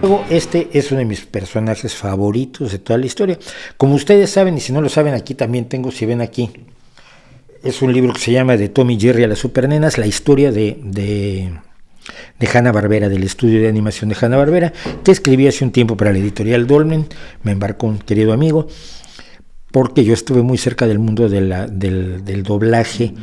Luego, este es uno de mis personajes favoritos de toda la historia. Como ustedes saben, y si no lo saben, aquí también tengo, si ven aquí, es un libro que se llama De Tom y Jerry a las Supernenas, la historia de Hanna-Barbera, del estudio de animación de Hanna-Barbera, que escribí hace un tiempo para la editorial Dolmen. Me embarcó un querido amigo, porque yo estuve muy cerca del mundo del doblaje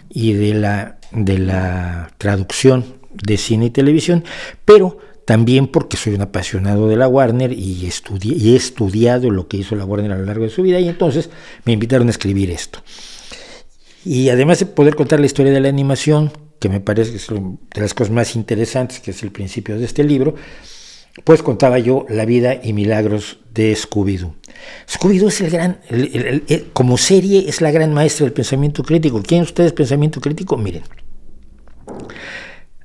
y de la traducción de cine y televisión, pero también porque soy un apasionado de la Warner y he estudiado lo que hizo la Warner a lo largo de su vida, y entonces me invitaron a escribir esto. Y además de poder contar la historia de la animación, que me parece que es una de las cosas más interesantes, que es el principio de este libro, pues contaba yo la vida y milagros de Scooby-Doo. Scooby-Doo es el gran, como serie, es la gran maestra del pensamiento crítico. ¿Quieren ustedes pensamiento crítico? Miren,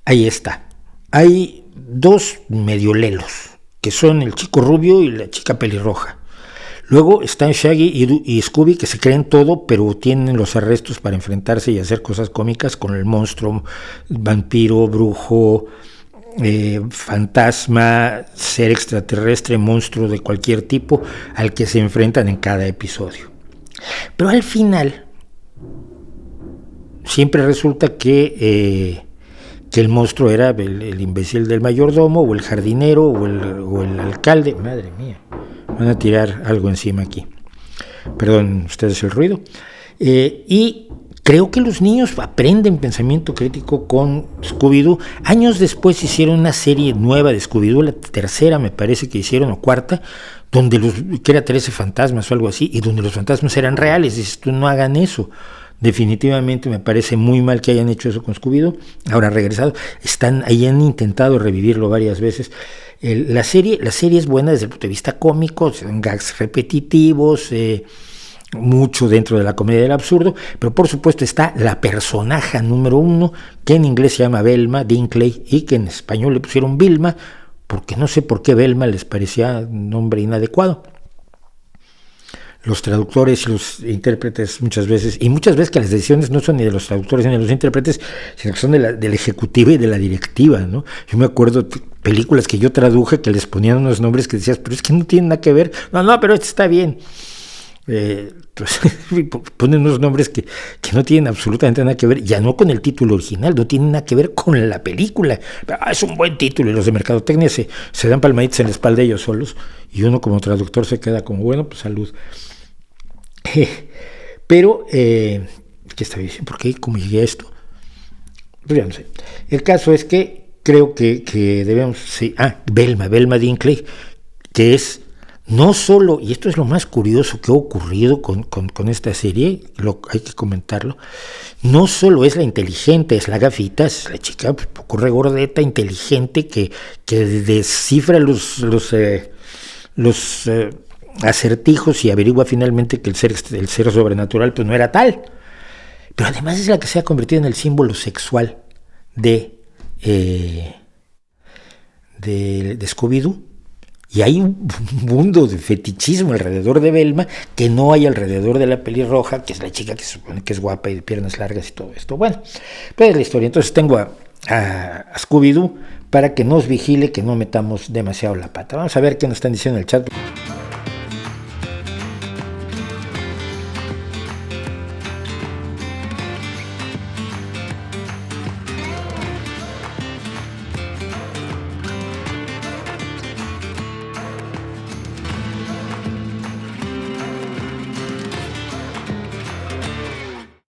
ahí está. Hay dos medio lelos, que son el chico rubio y la chica pelirroja. Luego están Shaggy y Scooby, que se creen todo, pero tienen los arrestos para enfrentarse y hacer cosas cómicas con el monstruo, vampiro, brujo, fantasma, ser extraterrestre, monstruo de cualquier tipo, al que se enfrentan en cada episodio. Pero al final siempre resulta que el monstruo era el imbécil del mayordomo, o el jardinero, o el alcalde. Madre mía, van a tirar algo encima aquí. Perdonen ustedes el ruido. Y creo que los niños aprenden pensamiento crítico con Scooby-Doo. Años después hicieron una serie nueva de Scooby-Doo, la tercera me parece que hicieron, o cuarta, que era 13 fantasmas o algo así, y donde los fantasmas eran reales. Dices tú, no hagan eso. Definitivamente me parece muy mal que hayan hecho eso con Scooby-Doo. Ahora regresado, ahí han intentado revivirlo varias veces. La serie es buena desde el punto de vista cómico, son gags repetitivos, mucho dentro de la comedia del absurdo, pero por supuesto está la personaje número uno, que en inglés se llama Velma Dinkley y que en español le pusieron Vilma, porque no sé por qué Velma les parecía un nombre inadecuado. Los traductores y los intérpretes muchas veces que las decisiones no son ni de los traductores ni de los intérpretes, sino que son de la ejecutiva y de la directiva, ¿no? Yo me acuerdo de películas que yo traduje que les ponían unos nombres que decías, pero es que no tienen nada que ver. No, pero esto está bien. Pues, ponen unos nombres que no tienen absolutamente nada que ver, ya no con el título original, no tienen nada que ver con la película. Es un buen título, y los de mercadotecnia se dan palmaditas en la espalda ellos solos, y uno como traductor se queda como, bueno, pues salud. Pero, ¿qué estaba diciendo? ¿Por qué? ¿Cómo llegué a esto? Pues ya no sé. El caso es que creo que debemos... Sí, Velma Dinkley, que es no solo, y esto es lo más curioso que ha ocurrido con esta serie, hay que comentarlo, no solo es la inteligente, es la gafita, es la chica un poco regordeta, inteligente, que descifra los acertijos y averigua finalmente que el ser sobrenatural pues no era tal, pero además es la que se ha convertido en el símbolo sexual de Scooby-Doo, y hay un mundo de fetichismo alrededor de Velma que no hay alrededor de la pelirroja, que es la chica que se supone que es guapa y de piernas largas y todo esto. Bueno, pues es la historia. Entonces tengo a Scooby-Doo para que nos vigile, que no metamos demasiado la pata. Vamos a ver qué nos están diciendo en el chat.